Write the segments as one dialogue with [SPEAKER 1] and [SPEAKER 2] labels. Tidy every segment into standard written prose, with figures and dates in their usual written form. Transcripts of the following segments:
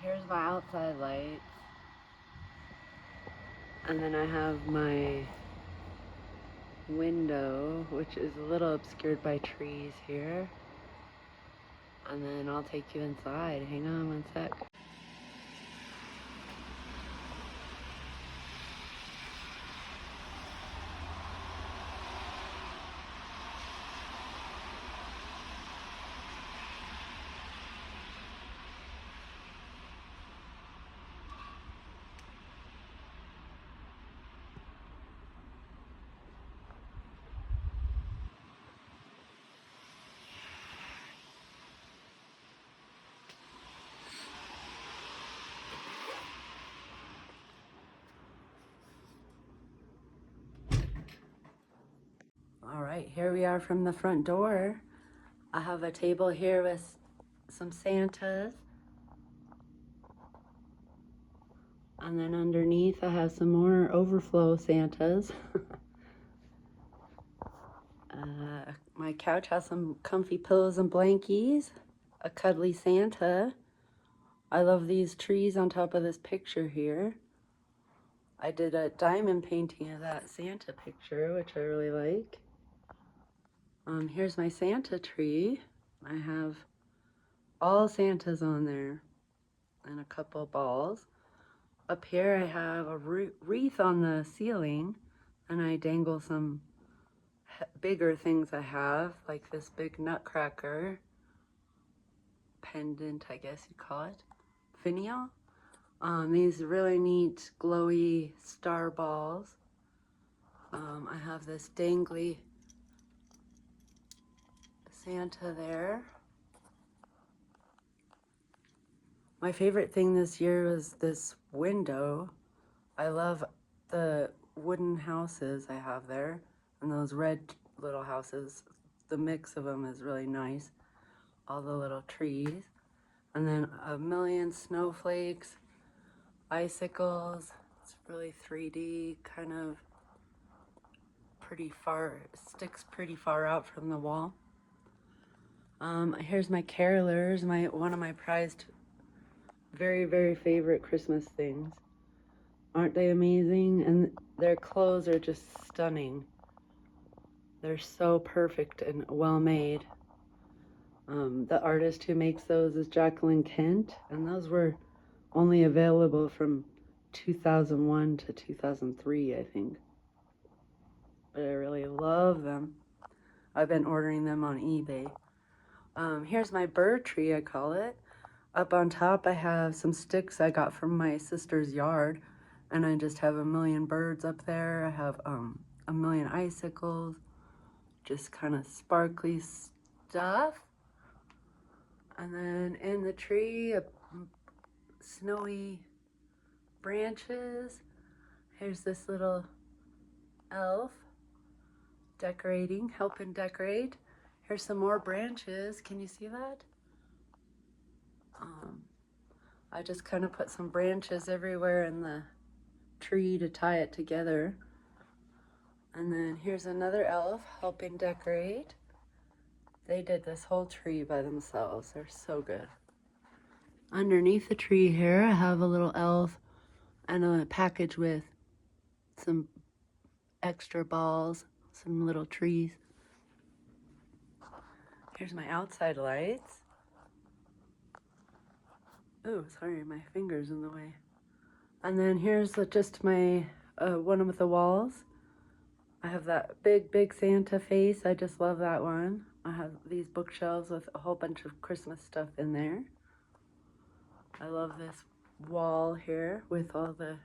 [SPEAKER 1] Here's my outside lights. And then I have my window, which is a little obscured by trees here. And then I'll take you inside. Hang on one sec. All right, here we are from the front door. I have a table here with some Santas. And then underneath I have some more overflow Santas. My couch has some comfy pillows and blankies. A cuddly Santa. I love these trees on top of this picture here. I did a diamond painting of that Santa picture, which I really like. Here's my Santa tree. I have all Santas on there and a couple balls. Up here I have a wreath on the ceiling, and I dangle some bigger things I have, like this big nutcracker pendant, I guess you'd call it, finial. These really neat glowy star balls. I have this dangly Santa there. My favorite thing this year was this window. I love the wooden houses I have there, and those red little houses. The mix of them is really nice. All the little trees. And then a million snowflakes, icicles. It's really 3D, kind of pretty far, sticks pretty far out from the wall. Here's my carolers, one of my prized, very, very favorite Christmas things. Aren't they amazing? And their clothes are just stunning. They're so perfect and well made. The artist who makes those is Jacqueline Kent, and those were only available from 2001 to 2003, I think. But I really love them. I've been ordering them on eBay. Here's my bird tree, I call it. Up on top I have some sticks I got from my sister's yard, and I just have a million birds up there. I have a million icicles, just kind of sparkly stuff. And then in the tree, snowy branches. Here's this little elf decorating, helping decorate. Here's some more branches. Can you see that? I just kind of put some branches everywhere in the tree to tie it together. And then here's another elf helping decorate. They did this whole tree by themselves. They're so good. Underneath the tree here, I have a little elf and a package with some extra balls, some little trees. Here's my outside lights. Oh, sorry, my finger's in the way. And then here's just my, one of the walls. I have that big, big Santa face. I just love that one. I have these bookshelves with a whole bunch of Christmas stuff in there. I love this wall here with all the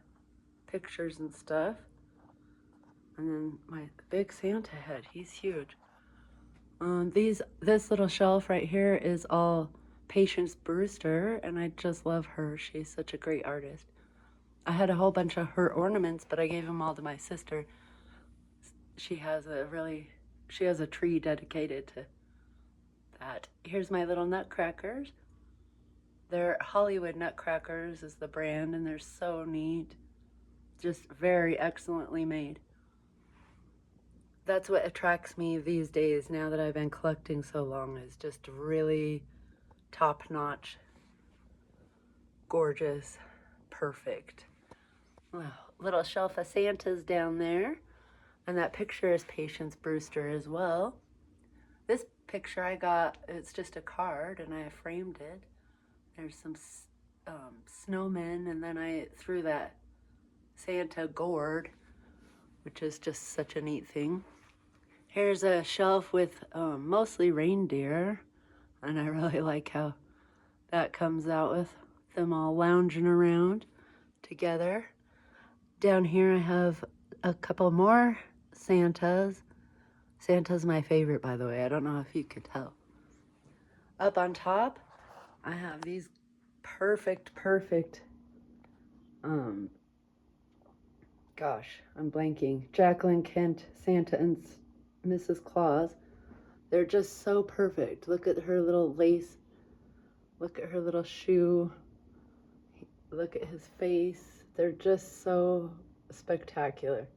[SPEAKER 1] pictures and stuff. And then my big Santa head, he's huge. This little shelf right here is all Patience Brewster, and I just love her. She's such a great artist. I had a whole bunch of her ornaments, but I gave them all to my sister. She has a tree dedicated to that. Here's my little nutcrackers. They're Hollywood Nutcrackers is the brand, and they're so neat. Just very excellently made. That's what attracts me these days now that I've been collecting so long, is just really top-notch gorgeous, perfect. Well, little shelf of Santas down there. And that picture is Patience Brewster as well. This picture I got, it's just a card and I framed it. There's some snowmen, and then I threw that Santa gourd, which is just such a neat thing. Here's a shelf with mostly reindeer, and I really like how that comes out with them all lounging around together. Down here I have a couple more Santas. Santa's my favorite, by the way. I don't know if you could tell. Up on top, I have these perfect, gosh, I'm blanking. Jacqueline Kent, Santa and Mrs. Claus. They're just so perfect. Look at her little lace. Look at her little shoe. Look at his face. They're just so spectacular.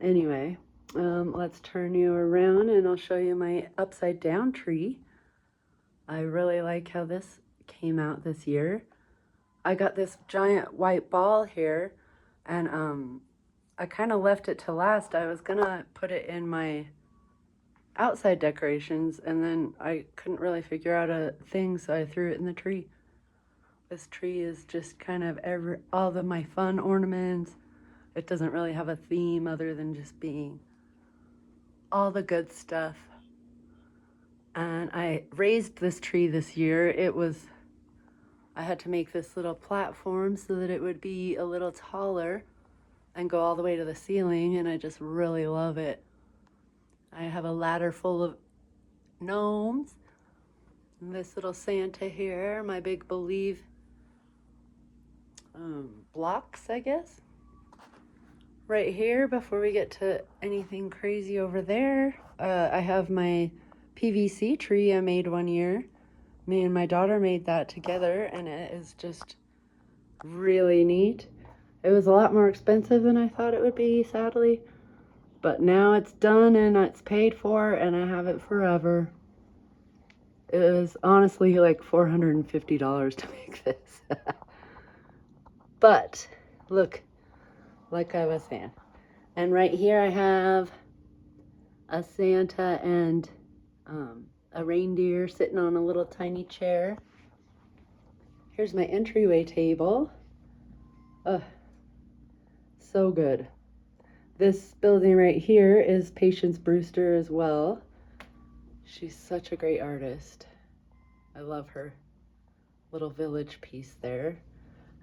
[SPEAKER 1] Anyway, let's turn you around and I'll show you my upside down tree. I really like how this came out this year. I got this giant white ball here, and I kind of left it to last. I was gonna put it in my outside decorations, and then I couldn't really figure out a thing, so I threw it in the tree. This tree is just kind of all of my fun ornaments. It doesn't really have a theme other than just being all the good stuff. And I raised this tree this year. I had to make this little platform so that it would be a little taller and go all the way to the ceiling, and I just really love it. I have a ladder full of gnomes. And this little Santa here, my big Believe blocks, I guess. Right here, before we get to anything crazy over there, I have my PVC tree I made one year. Me and my daughter made that together, and it is just really neat. It was a lot more expensive than I thought it would be, sadly. But now it's done and it's paid for, and I have it forever. It was honestly like $450 to make this. But look, like I was saying. And right here I have a Santa and a reindeer sitting on a little tiny chair. Here's my entryway table. So good. This building right here is Patience Brewster as well. She's such a great artist. I love her little village piece there.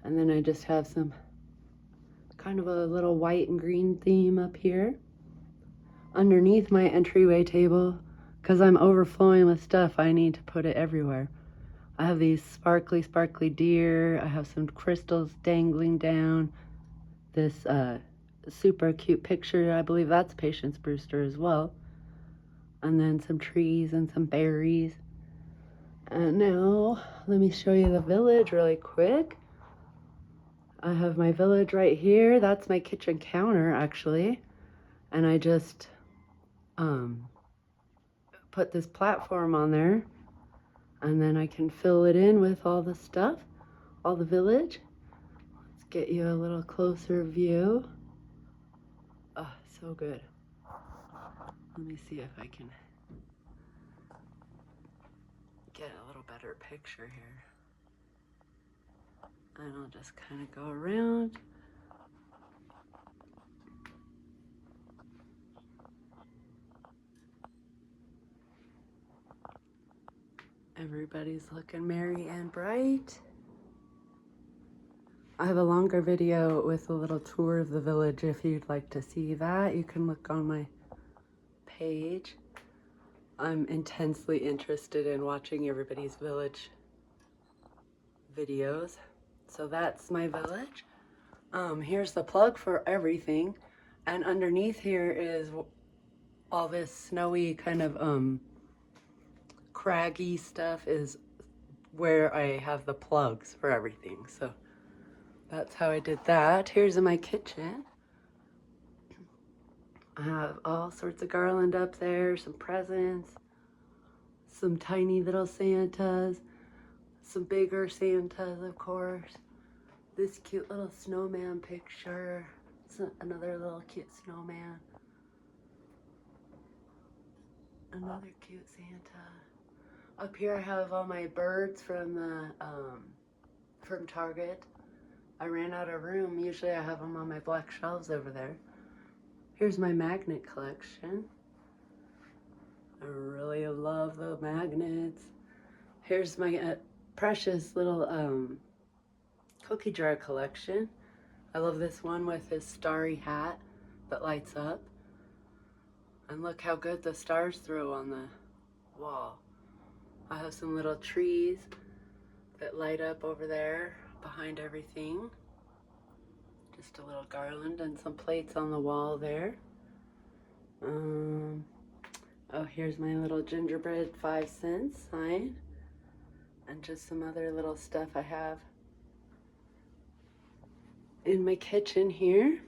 [SPEAKER 1] And then I just have some kind of a little white and green theme up here. Underneath my entryway table, because I'm overflowing with stuff, I need to put it everywhere. I have these sparkly deer. I have some crystals dangling down. This super cute picture, I believe that's Patience Brewster as well. And then some trees and some berries. And now, let me show you the village really quick. I have my village right here. That's my kitchen counter, actually. And I just put this platform on there. And then I can fill it in with all the stuff, all the village. Let's get you a little closer view. Oh, so good. Let me see if I can get a little better picture here. And I'll just kind of go around. Everybody's looking merry and bright. I have a longer video with a little tour of the village. If you'd like to see that, you can look on my page. I'm intensely interested in watching everybody's village videos. So that's my village. Here's the plug for everything. And underneath here is all this snowy kind of craggy stuff is where I have the plugs for everything. So that's how I did that. Here's my kitchen. I have all sorts of garland up there, some presents, some tiny little Santas, Some bigger Santas, of course. This cute little snowman picture. It's another little cute snowman. Another cute Santa. Up here I have all my birds from the from Target. I ran out of room. Usually I have them on my black shelves over there. Here's my magnet collection. I really love the magnets. Here's my precious little cookie jar collection. I love this one with his starry hat that lights up. And look how good the stars throw on the wall. I have some little trees that light up over there behind everything. Just a little garland and some plates on the wall there. Oh, here's my little gingerbread 5-cent sign. And just some other little stuff I have in my kitchen here.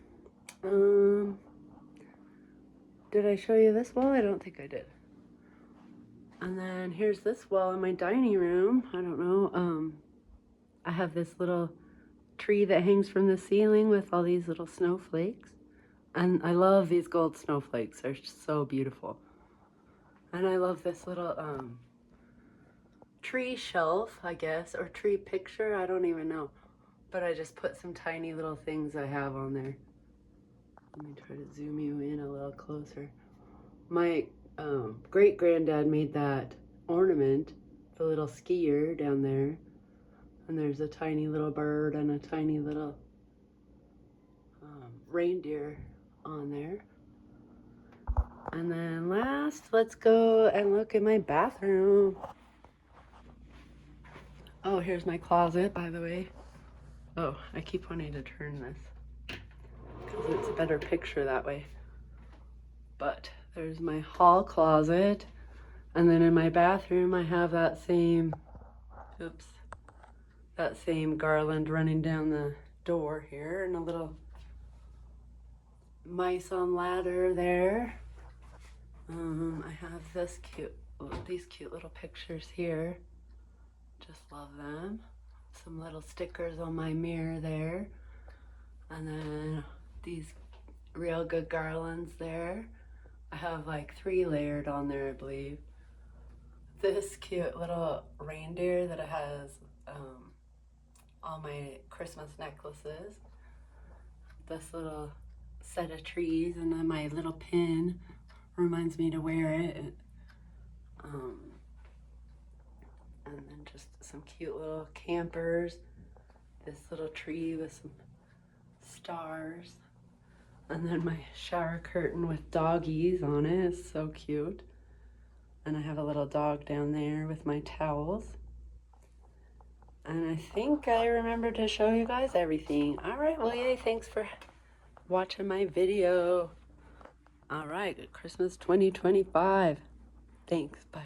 [SPEAKER 1] Did I show you this wall? I don't think I did. And then here's this wall in my dining room. I don't know. I have this little tree that hangs from the ceiling with all these little snowflakes. And I love these gold snowflakes. They're so beautiful. And I love this little tree shelf, I guess, or tree picture. I don't even know. But I just put some tiny little things I have on there. Let me try to zoom you in a little closer. My great-granddad made that ornament, the little skier down there. And there's a tiny little bird and a tiny little reindeer on there. And then last, let's go and look in my bathroom. Oh, here's my closet, by the way. Oh, I keep wanting to turn this because it's a better picture that way. But there's my hall closet. And then in my bathroom, I have that same, that same garland running down the door here, and a little mice on ladder there. I have these cute little pictures here. Just love them. Some little stickers on my mirror there. And then these real good garlands there. I have like 3 layered on there, I believe. This cute little reindeer that has all my Christmas necklaces. This little set of trees, and then my little pin reminds me to wear it. And then just some cute little campers. This little tree with some stars. And then my shower curtain with doggies on it is so cute. And I have a little dog down there with my towels. And I think I remembered to show you guys everything. All right, well, yay, thanks for watching my video. All right, Christmas 2025. Thanks, bye.